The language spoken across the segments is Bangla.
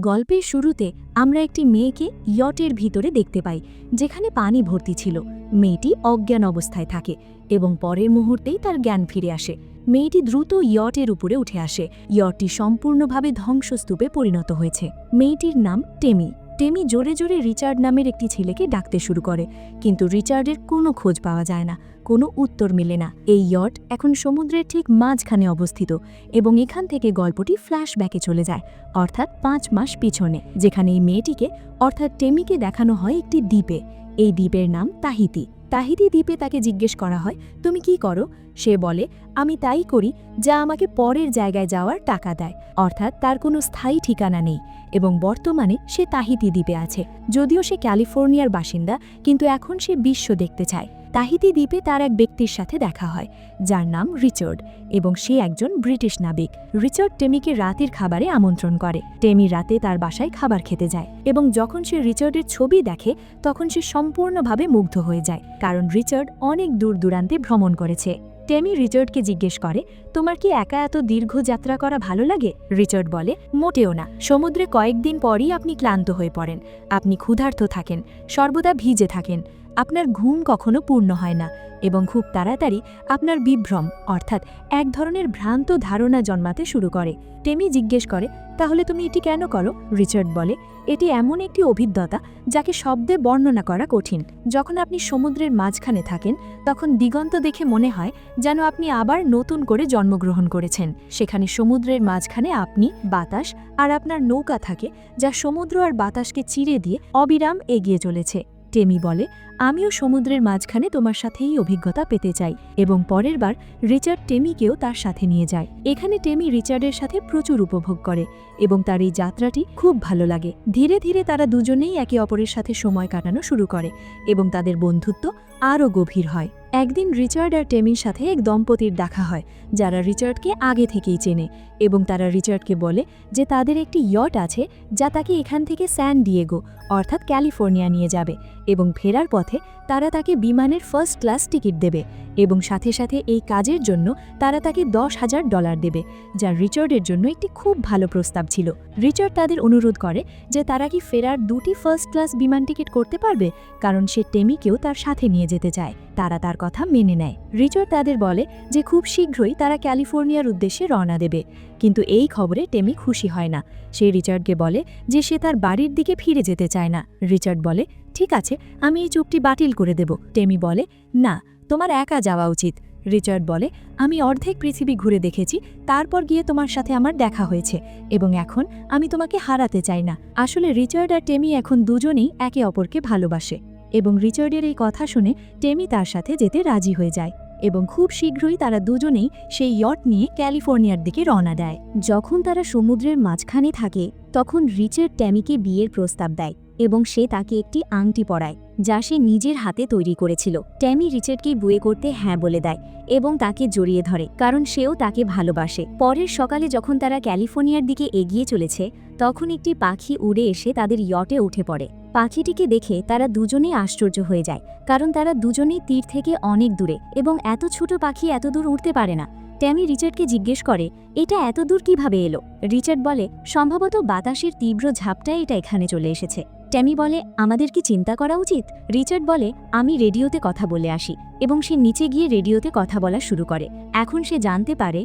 গল্পের শুরুতে আমরা একটি মেয়েকে ইয়টের ভিতরে দেখতে পাই, যেখানে পানি ভর্তি ছিল। মেয়েটি অজ্ঞান অবস্থায় থাকে এবং পরের মুহূর্তেই তার জ্ঞান ফিরে আসে। মেয়েটি দ্রুত ইয়টের উপরে উঠে আসে। ইয়টটি সম্পূর্ণভাবে ধ্বংসস্তূপে পরিণত হয়েছে। মেয়েটির নাম টেমি। টেমি জোরে জোরে রিচার্ড নামের একটি ছেলেকে ডাকতে শুরু করে, কিন্তু রিচার্ডের কোনো খোঁজ পাওয়া যায় না, কোনো উত্তর মেলে না। এই ইয়ট এখন সমুদ্রের ঠিক মাঝখানে অবস্থিত এবং এখান থেকে গল্পটি ফ্ল্যাশব্যাকে চলে যায়, অর্থাৎ 5 মাস পিছনে, যেখানে এই মেয়েটিকে অর্থাৎ টেমিকে দেখানো হয় একটি দ্বীপে। এই দ্বীপের নাম তাহিতি। তাহিতি দ্বীপে তাকে জিজ্ঞেস করা হয়, তুমি কি করো? সে বলে, আমি তাই করি যা আমাকে পরের জায়গায় যাওয়ার টাকা দেয়। অর্থাৎ তার কোনো স্থায়ী ঠিকানা নেই এবং বর্তমানে সে তাহিতি দ্বীপে আছে। যদিও সে ক্যালিফোর্নিয়ার বাসিন্দা, কিন্তু এখন সে বিশ্ব দেখতে চায়। তাহিতি দ্বীপে তার এক ব্যক্তির সাথে দেখা হয়, যার নাম রিচার্ড, এবং সে একজন ব্রিটিশ নাবিক। রিচার্ড টেমিকে রাতের খাবারে আমন্ত্রণ করে। টেমি রাতে তার বাসায় খাবার খেতে যায় এবং যখন সে রিচার্ডের ছবি দেখে তখন সে সম্পূর্ণভাবে মুগ্ধ হয়ে যায়, কারণ রিচার্ড অনেক দূর দূরান্তে ভ্রমণ করেছে। টেমি রিচার্ডকে জিজ্ঞেস করে, তোমার কি একা এত দীর্ঘ যাত্রা করা ভালো লাগে? রিচার্ড বলে, মোটেও না। সমুদ্রে কয়েকদিন পরই আপনি ক্লান্ত হয়ে পড়েন, আপনি ক্ষুধার্ত থাকেন, সর্বদা ভিজে থাকেন, আপনার ঘুম কখনো পূর্ণ হয় না এবং খুব তাড়াতাড়ি আপনার বিভ্রম অর্থাৎ এক ধরনের ভ্রান্ত ধারণা জন্মাতে শুরু করে। টেমি জিজ্ঞেস করে, তাহলে তুমি এটি কেন করো? রিচার্ড বলে, এটি এমন একটি অভিজ্ঞতা যাকে শব্দে বর্ণনা করা কঠিন। যখন আপনি সমুদ্রের মাঝখানে থাকেন তখন দিগন্ত দেখে মনে হয় যেন আপনি আবার নতুন করে জন্মগ্রহণ করেছেন। সেখানে সমুদ্রের মাঝখানে আপনি, বাতাস আর আপনার নৌকা থাকে, যা সমুদ্র আর বাতাসকে চিরে দিয়ে অবিরাম এগিয়ে চলেছে। টেমি বলে, আমিও সমুদ্রের মাঝখানে তোমার সাথে এই অভিজ্ঞতা পেতে চাই, এবং পরের বার রিচার্ড টেমিকেও তার সাথে নিয়ে যায়। এখানে টেমি রিচার্ডের সাথে প্রচুর উপভোগ করে এবং তার এই যাত্রাটি খুব ভালো লাগে। ধীরে ধীরে তারা দুজনেই একে অপরের সাথে সময় কাটানো শুরু করে এবং তাদের বন্ধুত্ব আরও গভীর হয়। একদিন রিচার্ড আর টেমির সাথে এক দম্পতির দেখা হয়, যারা রিচার্ডকে আগে থেকেই চেনে, এবং তারা রিচার্ডকে বলে যে তাদের একটি ইয়ট আছে যা তাকে এখান থেকে স্যান ডিয়েগো অর্থাৎ ক্যালিফোর্নিয়া নিয়ে যাবে, এবং ফেরার পথে তারা তাকে বিমানের ফার্স্ট ক্লাস টিকিট দেবে এবং সাথে সাথে এই কাজের জন্য তারা তাকে $10,000 দেবে, যা রিচার্ডের জন্য একটি খুব ভালো প্রস্তাব ছিল। রিচার্ড তাদের অনুরোধ করে যে তারা কি ফেরার 2টি ফার্স্ট ক্লাস বিমান টিকিট করতে পারবে, কারণ সে টেমিকেও তার সাথে নিয়ে যেতে চায়। তারা তার কথা মেনে নেয়। রিচার্ড তাদের বলে যে খুব শীঘ্রই তারা ক্যালিফোর্নিয়ার উদ্দেশ্যে রওনা দেবে, কিন্তু এই খবরে টেমি খুশি হয় না। সে রিচার্ডকে বলে যে সে তার বাড়ির দিকে ফিরে যেতে চায় না। রিচার্ড বলে, ঠিক আছে, আমি এই চুক্তি বাতিল করে দেব। টেমি বলে, না, তোমার একা যাওয়া উচিত। রিচার্ড বলে, আমি অর্ধেক পৃথিবী ঘুরে দেখেছি, তারপর গিয়ে তোমার সাথে আমার দেখা হয়েছে এবং এখন আমি তোমাকে হারাতে চাই না। আসলে রিচার্ড আর টেমি এখন দুজনেই একে অপরকে ভালোবাসে এবং রিচার্ডের এই কথা শুনে টেমি তার সাথে যেতে রাজি হয়ে যায় এবং খুব শীঘ্রই তারা দুজনেই সেই ইয়ট নিয়ে ক্যালিফোর্নিয়ার দিকে রওনা দেয়। যখন তারা সমুদ্রের মাঝখানে থাকে তখন রিচার্ড টেমিকে বিয়ের প্রস্তাব দেয় এবং সে তাকে একটি আংটি পরায় যা সে নিজের হাতে তৈরি করেছিল। টেমি রিচার্ডকে বিয়ে করতে হ্যাঁ বলে দেয় এবং তাকে জড়িয়ে ধরে, কারণ সেও তাকে ভালোবাসে। পরের সকালে যখন তারা ক্যালিফোর্নিয়ার দিকে এগিয়ে চলেছে তখন একটি পাখি উড়ে এসে তাদের ইয়টে উঠে পড়ে। পাখিটিকে দেখে তারা দুজনেই আশ্চর্য হয়ে যায়, কারণ তারা দুজনেই তীর থেকে অনেক দূরে এবং এত ছোট পাখি এত দূর উড়তে পারে না। টেমি রিচার্ডকে জিজ্ঞেস করে, এটা এত দূর কিভাবে এলো? রিচার্ড বলে, সম্ভবত বাতাসের তীব্র ঝাপটায় এটা এখানে চলে এসেছে। টেমি বলে, আমাদের কি চিন্তা করা উচিত? রিচার্ড বলে, আমি রেডিওতে কথা বলে আসি, এবং সে নিচে গিয়ে রেডিওতে কথা বলা শুরু করে। এখন সে জানতে পারে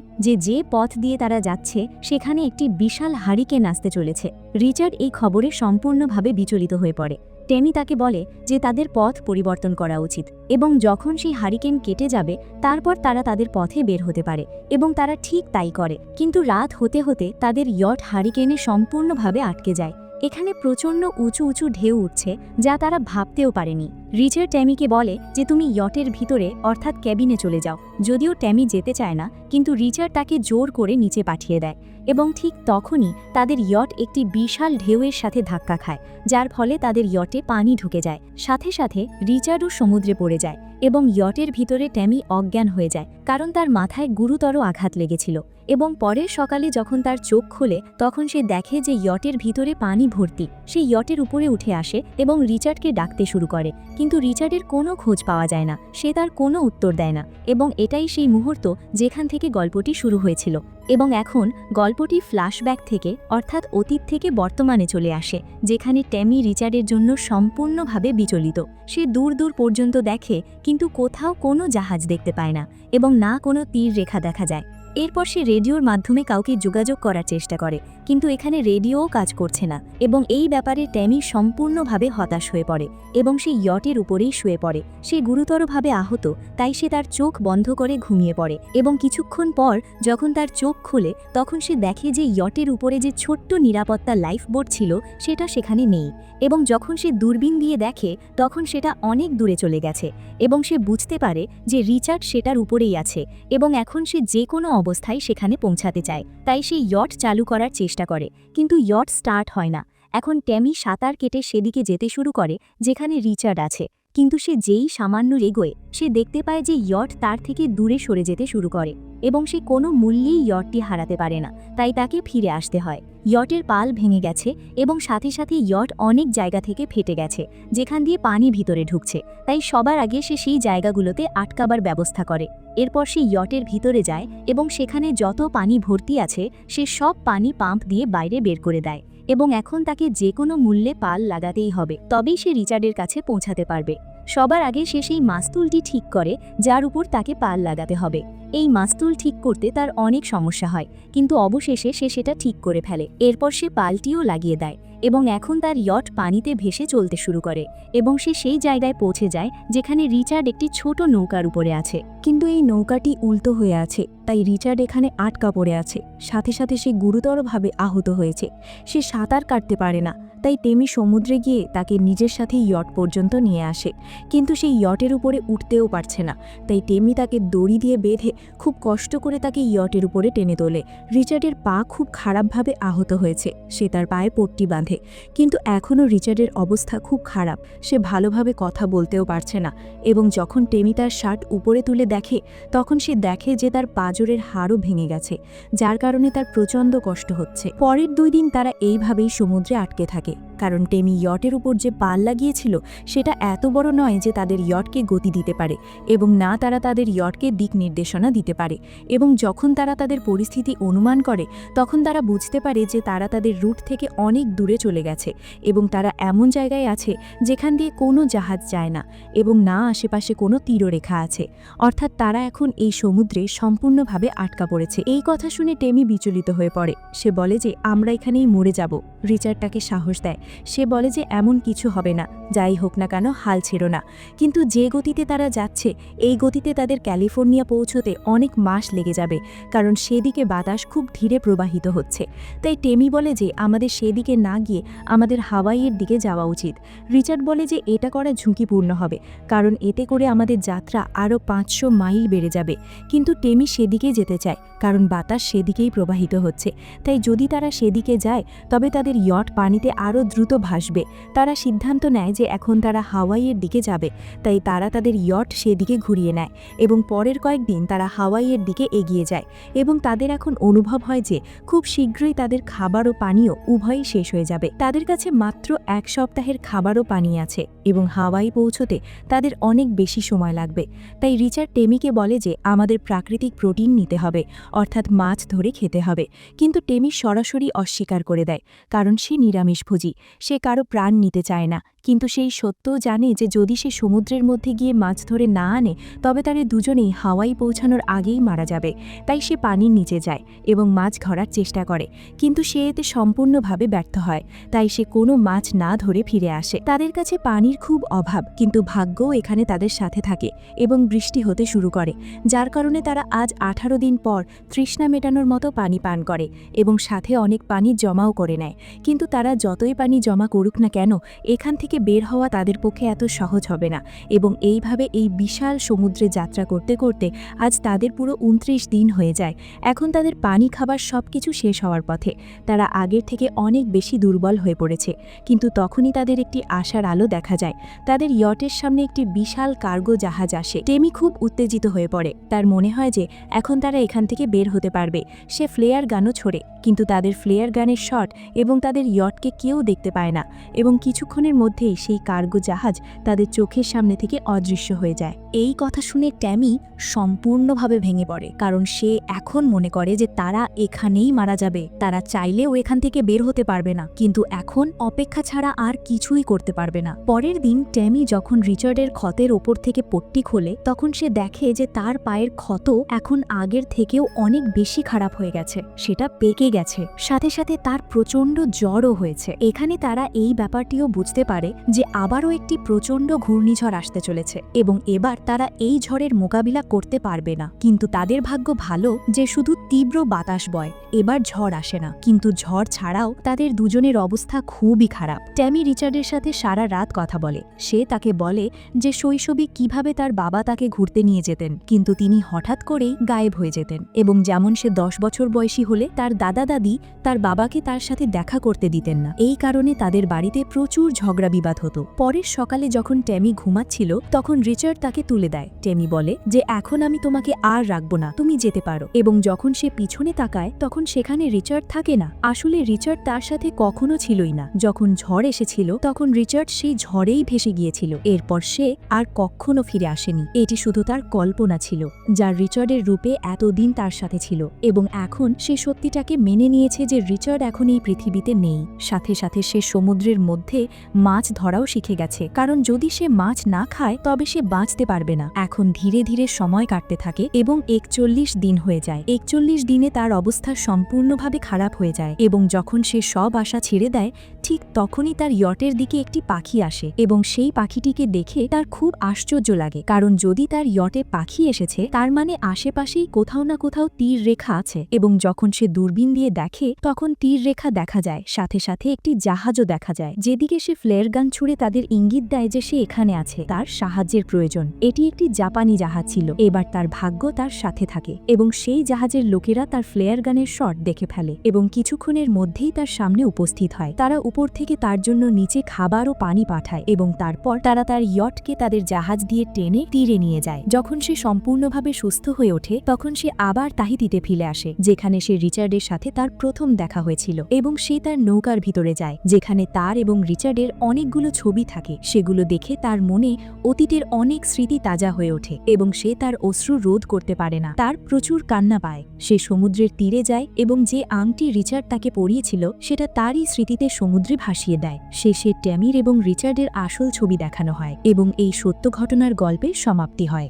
যে পথ দিয়ে তারা যাচ্ছে সেখানে একটি বিশাল হারিকেন আসতে চলেছে। রিচার্ড এই খবরে সম্পূর্ণভাবে বিচলিত হয়ে পড়ে। টেমি তাকে বলে যে তাদের পথ পরিবর্তন করা উচিত, এবং যখন সেই হারিকেন কেটে যাবে তারপর তারা তাদের পথে বের হতে পারে, এবং তারা ঠিক তাই করে। কিন্তু রাত হতে হতে তাদের ইয়ট হারিকেনে সম্পূর্ণভাবে আটকে যায়। এখানে প্রচণ্ড উঁচু উঁচু ঢেউ উঠছে যা তারা ভাবতেও পারেনি। রিচার্ড টেমিকে বলে যে তুমি ইয়টের ভিতরে অর্থাৎ ক্যাবিনে চলে যাও। যদিও টেমি যেতে চায় না, কিন্তু রিচার্ড তাকে জোর করে নিচে পাঠিয়ে দেয়, এবং ঠিক তখনই তাদের ইয়ট একটি বিশাল ঢেউয়ের সাথে ধাক্কা খায়, যার ফলে তাদের ইয়টে পানি ঢুকে যায়। সাথে সাথে রিচার্ডও সমুদ্রে পড়ে যায় এবং ইয়টের ভিতরে টেমি অজ্ঞান হয়ে যায়, কারণ তার মাথায় গুরুতর আঘাত লেগেছিল এবং পরের সকালে যখন তার চোখ খোলে তখন সে দেখে যে ইয়টের ভিতরে পানি ভর্তি। সে ইয়টের উপরে উঠে আসে এবং রিচার্ডকে ডাকতে শুরু করে, কিন্তু রিচার্ডের কোনো খোঁজ পাওয়া যায় না। সে তার কোনো উত্তর দেয় না এবং এটাই সেই মুহূর্ত যেখান থেকে গল্পটি শুরু হয়েছিল। এবং এখন গল্পটি ফ্ল্যাশব্যাক থেকে অর্থাৎ অতীত থেকে বর্তমানে চলে আসে, যেখানে ট্যামি রিচার্ডের জন্য সম্পূর্ণভাবে বিচলিত। সে দূর দূর পর্যন্ত দেখে কিন্তু কোথাও কোনো জাহাজ দেখতে পায় না এবং না কোনো তীর রেখা দেখা যায়। এরপর সে রেডিওর মাধ্যমে কাউকে যোগাযোগ করার চেষ্টা করে, কিন্তু এখানে রেডিওও কাজ করছে না এবং এই ব্যাপারে ট্যামি সম্পূর্ণভাবে হতাশ হয়ে পড়ে এবং সে ইয়টের উপরেই শুয়ে পড়ে। সে গুরুতরভাবে আহত, তাই সে তার চোখ বন্ধ করে ঘুমিয়ে পড়ে এবং কিছুক্ষণ পর যখন তার চোখ খোলে তখন সে দেখে যে ইয়টের উপরে যে ছোট্ট নিরাপত্তা লাইফবোট ছিল সেটা সেখানে নেই এবং যখন সে দূরবীন দিয়ে দেখে তখন সেটা অনেক দূরে চলে গেছে এবং সে বুঝতে পারে যে রিচার্ড সেটার উপরেই আছে এবং এখন সে যে কোনো অবস্থায় সেখানে পৌঁছাতে চায়। তাই সে ইয়ট চালু করার চেষ্টা করে, কিন্তু ইয়ট স্টার্ট হয় না। এখন ট্যামি সাঁতার কেটে সেদিকে যেতে শুরু করে যেখানে রিচার্ড আছে, কিন্তু সে যেই সামান্য এগোয় সে দেখতে পায় যে ইয়ট তার থেকে দূরে সরে যেতে শুরু করে এবং সে কোনো মূল্যেই ইয়টটি হারাতে পারে না, তাই তাকে ফিরে আসতে হয়। ইয়টের পাল ভেঙে গেছে এবং সাথে সাথে ইয়ট অনেক জায়গা থেকে ফেটে গেছে যেখান দিয়ে পানি ভিতরে ঢুকছে, তাই সবার আগে সে সেই জায়গাগুলোতে আটকাবার ব্যবস্থা করে। এরপর সে ইয়টের ভিতরে যায় এবং সেখানে যত পানি ভর্তি আছে সে সব পানি পাম্প দিয়ে বাইরে বের করে দেয় এবং এখন তাকে যে কোনো মূল্যে পাল লাগাতেই হবে, তবেই সে রিচার্ডের কাছে পৌঁছাতে পারবে। সবার আগে সে সেই মাস্তুলটি ঠিক করে যার উপর তাকে পাল লাগাতে হবে। এই মাস্তুল ঠিক করতে তার অনেক সমস্যা হয়, কিন্তু অবশেষে সে সেটা ঠিক করে ফেলে। এরপর সে পালটিও লাগিয়ে দেয় এবং এখন তার ইয়ট পানিতে ভেসে চলতে শুরু করে এবং সে সেই জায়গায় পৌঁছে যায় যেখানে রিচার্ড একটি ছোট নৌকার উপরে আছে, কিন্তু এই নৌকাটি উল্টো হয়ে আছে, তাই রিচার্ড এখানে আটকা পড়ে আছে। সাথে সাথে সে গুরুতরভাবে আহত হয়েছে। সে সাঁতার কাটতে পারে না, তাই টেমি সমুদ্রে গিয়ে তাকে নিজের সাথে ইয়ট পর্যন্ত নিয়ে আসে, কিন্তু সেই ইয়টের উপরে উঠতেও পারছে না। তাই টেমি তাকে দড়ি দিয়ে বেঁধে খুব কষ্ট করে তাকে ইয়টের উপরে টেনে তোলে। রিচার্ডের পা খুব খারাপভাবে আহত হয়েছে, সে তার পায়ে পট্টি বাঁধে, কিন্তু এখনও রিচার্ডের অবস্থা খুব খারাপ। সে ভালোভাবে কথা বলতেও পারছে না এবং যখন টেমি তার শার্ট উপরে তুলে দেখে তখন সে দেখে যে তার পাঁজরের হাড়ও ভেঙে গেছে, যার কারণে তার প্রচণ্ড কষ্ট হচ্ছে। পরের 2 দিন তারা এইভাবেই সমুদ্রে আটকে থাকে, কারণ টেমি ইয়টের উপর যে পাল লাগিয়েছিল সেটা এত বড় নয় যে তাদের ইয়টকে গতি দিতে পারে এবং না তারা তাদের ইয়টকে দিক নির্দেশনা দিতে পারে। এবং যখন তারা তাদের পরিস্থিতি অনুমান করে তখন তারা বুঝতে পারে যে তারা তাদের রুট থেকে অনেক দূরে চলে গেছে এবং তারা এমন জায়গায় আছে যেখান দিয়ে কোনো জাহাজ যায় না এবং না আশেপাশে কোনো তীররেখা আছে, অর্থাৎ তারা এখন এই সমুদ্রে সম্পূর্ণভাবে আটকা পড়েছে। এই কথা শুনে টেমি বিচলিত হয়ে পড়ে। সে বলে যে আমরা এখানেই মরে যাব। রিচার্ড তাকে সাহস দেয়। সে বলে যে এমন কিছু হবে না, যাই হোক না কেন হাল ছেড়ো না। কিন্তু যে গতিতে তারা যাচ্ছে এই গতিতে তাদের ক্যালিফোর্নিয়া পৌঁছতে অনেক মাস লেগে যাবে, কারণ সেদিকে বাতাস খুব ধীরে প্রবাহিত হচ্ছে। তাই টেমি বলে যে আমাদের সেদিকে না গিয়ে আমাদের হাওয়াইয়ের দিকে যাওয়া উচিত। রিচার্ড বলে যে এটা করা ঝুঁকিপূর্ণ হবে, কারণ এতে করে আমাদের যাত্রা আরও 500 মাইল বেড়ে যাবে। কিন্তু টেমি সেদিকে যেতে চায় কারণ বাতাস সেদিকেই প্রবাহিত হচ্ছে। তাই যদি তারা সেদিকে যায় তবে তাদের ইয়ট পানিতে আরও দ্রুত ভাসবে। তারা সিদ্ধান্ত নেয় যে এখন তারা হাওয়াইয়ের দিকে যাবে, তাই তারা তাদের ইয়ট সেদিকে ঘুরিয়ে নেয় এবং পরের কয়েকদিন তারা হাওয়াইয়ের দিকে এগিয়ে যায় এবং তাদের এখন অনুভব হয় যে খুব শীঘ্রই তাদের খাবার ও পানীয় উভয়ই শেষ হয়ে যাবে। তাদের কাছে মাত্র 1 সপ্তাহের খাবার ও পানি আছে এবং হাওয়াই পৌঁছতে তাদের অনেক বেশি সময় লাগবে। তাই রিচার্ড টেমিকে বলে যে আমাদের প্রাকৃতিক প্রোটিন নিতে হবে, অর্থাৎ মাছ ধরে খেতে হবে। কিন্তু টেমি সরাসরি অস্বীকার করে দেয়, কারণ সে নিরামিষভোজী। সে কারো প্রাণ নিতে চায় না, কিন্তু সেই সত্যও জানে যে যদি সে সমুদ্রের মধ্যে গিয়ে মাছ ধরে না আনে তবে তারা দুজনেই হাওয়াই পৌঁছানোর আগেই মারা যাবে। তাই সে পানির নিচে যায় এবং মাছ ধরার চেষ্টা করে, কিন্তু সে এতে সম্পূর্ণভাবে ব্যর্থ হয়। তাই সে কোনো মাছ না ধরে ফিরে আসে। তাদের কাছে পানির খুব অভাব, কিন্তু ভাগ্যও এখানে তাদের সাথে থাকে এবং বৃষ্টি হতে শুরু করে, যার কারণে তারা আজ 18 দিন পর তৃষ্ণা মেটানোর মতো পানি পান করে এবং সাথে অনেক পানি জমাও করে নেয়। কিন্তু তারা যতই পানি বাহিনী জমা করুক না কেন, এখান থেকে বের হওয়া তাদের পক্ষে এত সহজ হবে না। এবং এইভাবে এই বিশাল সমুদ্রে যাত্রা করতে করতে আজ তাদের পুরো ২৯ দিন হয়ে যায়। এখন তাদের পানি খাবার সবকিছু শেষ হওয়ার পথে। তারা আগের থেকে অনেক বেশি দুর্বল হয়ে পড়েছে। কিন্তু তখনই তাদের একটি আশার আলো দেখা যায়। তাদের ইয়টের সামনে একটি বিশাল কার্গো জাহাজ আসে। টেমি খুব উত্তেজিত হয়ে পড়ে। তার মনে হয় যে এখন তারা এখান থেকে বের হতে পারবে। সে ফ্লেয়ার গানও ছোড়ে, কিন্তু তাদের ফ্লেয়ার গানের শট এবং তাদের ইয়টকে কেউ দেখতে পায় না। এবং কিছুক্ষণের মধ্যেই সেই কার্গো জাহাজ তাদের চোখের সামনে থেকে অদৃশ্য হয়ে যায়। এই কথা শুনে ট্যামি সম্পূর্ণভাবে ভেঙে পড়ে, কারণ সে এখন মনে করে যে তারা এখানেই মারা যাবে। তারা চাইলেও এখান থেকে বের হতে পারবে না, কিন্তু এখন অপেক্ষা ছাড়া আর কিছুই করতে পারবে না। পরের দিন ট্যামি যখন রিচার্ডের ক্ষতের ওপর থেকে পট্টি খোলে, তখন সে দেখে যে তার পায়ের ক্ষত এখন আগের থেকেও অনেক বেশি খারাপ হয়ে গেছে। সেটা পেকে গেছে, সাথে সাথে তার প্রচণ্ড জ্বরও হয়েছে। এখানে তারা এই ব্যাপারটিও বুঝতে পারে যে আবারও একটি প্রচণ্ড ঘূর্ণিঝড় আসতে চলেছে এবং এবার তারা এই ঝড়ের মোকাবিলা করতে পারবে না। কিন্তু তাদের ভাগ্য ভালো যে শুধু তীব্র বাতাস বয়, এবার ঝড় আসে না। কিন্তু ঝড় ছাড়াও তাদের দুজনের অবস্থা খুবই খারাপ। ট্যামি রিচার্ডের সাথে সারা রাত কথা বলে। সে তাকে বলে যে শৈশবে কিভাবে তার বাবা তাকে ঘুরতে নিয়ে যেতেন, কিন্তু তিনি হঠাৎ করেই গায়েব হয়ে যেতেন। এবং যেমন সে ১০ বছর বয়সী হলে তার দাদা দাদি তার বাবাকে তার সাথে দেখা করতে দিতেন না। এই কারণে তাদের বাড়িতে প্রচুর ঝগড়া বিবাদ হতো। পরের সকালে যখন ট্যামি ঘুমাচ্ছিল, তখন রিচার্ড তাকে তুলে দেয়। ট্যামি বলে যে এখন আমি তোমাকে আর রাখবো না, তুমি যেতে পারো। এবং যখন সে পিছনে তাকায়, তখন সেখানে রিচার্ড থাকে না। আসলে রিচার্ড তার সাথে কখনো ছিলই না। যখন ঝড় এসেছিল, তখন রিচার্ড সেই ঝড়েই ভেসে গিয়েছিল। এরপর সে আর কখনো ফিরে আসেনি। এটি শুধু তার কল্পনা ছিল, যা রিচার্ডের রূপে এতদিন তার সাথে ছিল। এবং এখন সে সত্যিটাকে মেনে নিয়েছে যে রিচার্ড এখন এই পৃথিবীতে নেই। সাথে সাথে সে সমুদ্রের মধ্যে মাছ ধরাও শিখে গেছে, কারণ যদি সে মাছ না খায় তবে সে বাঁচতে পারবে না। এখন ধীরে ধীরে সময় কাটতে থাকে এবং ৪১ দিন হয়ে যায়। ৪১ দিনে তার অবস্থা সম্পূর্ণভাবে খারাপ হয়ে যায় এবং যখন সে সব আশা ছেড়ে দেয়, ঠিক তখনই তার ইয়টের দিকে একটি পাখি আসে এবং সেই পাখিটিকে দেখে তার খুব আশ্চর্য লাগে, কারণ যদি তার ইয়টে পাখি এসেছে, তার মানে আশেপাশেই কোথাও না কোথাও তীর রেখা আছে। এবং যখন সে দূরবীন দিয়ে দেখে, তখন তীর রেখা দেখা যায়, সাথে সাথে একটি জাহাজও দেখা যায়, যেদিকে সে ফ্লেয়ার গান ছুড়ে তাদের ইঙ্গিত দেয় যে সে এখানে আছে, তার সাহায্যের প্রয়োজন। এটি একটি জাপানি জাহাজ ছিল। এবার তার ভাগ্য তার সাথে থাকে এবং সেই জাহাজের লোকেরা তার ফ্লেয়ার গানের শট দেখে ফেলে এবং কিছুক্ষণের মধ্যেই তার সামনে উপস্থিত হয়। তারা উপর থেকে তার জন্য নিচে খাবার ও পানি পাঠায় এবং তারপর তারা তার ইয়টকে তাদের জাহাজ দিয়ে টেনে তীরে নিয়ে যায়। যখন সে সম্পূর্ণভাবে সুস্থ হয়ে ওঠে, তখন সে আবার তাহিতিতে ফিরে আসে, যেখানে সে রিচার্ডের সাথে তার প্রথম দেখা হয়েছিল। এবং সে তার নৌকার ভিতরে যায়, যেখানে তার এবং রিচার্ডের অনেকগুলো ছবি থাকে। সেগুলো দেখে তার মনে অতীতের অনেক স্মৃতি তাজা হয়ে ওঠে এবং সে তার অশ্রু রোধ করতে পারে না। তার প্রচুর কান্না পায়। সে সমুদ্রের তীরে যায় এবং যে আংটি রিচার্ড তাকে পরিয়েছিল, সেটা তারই স্মৃতিতে সমুদ্রে ভাসিয়ে দেয়। শেষে ট্যামির এবং রিচার্ডের আসল ছবি দেখানো হয় এবং এই সত্য ঘটনার গল্পের সমাপ্তি হয়।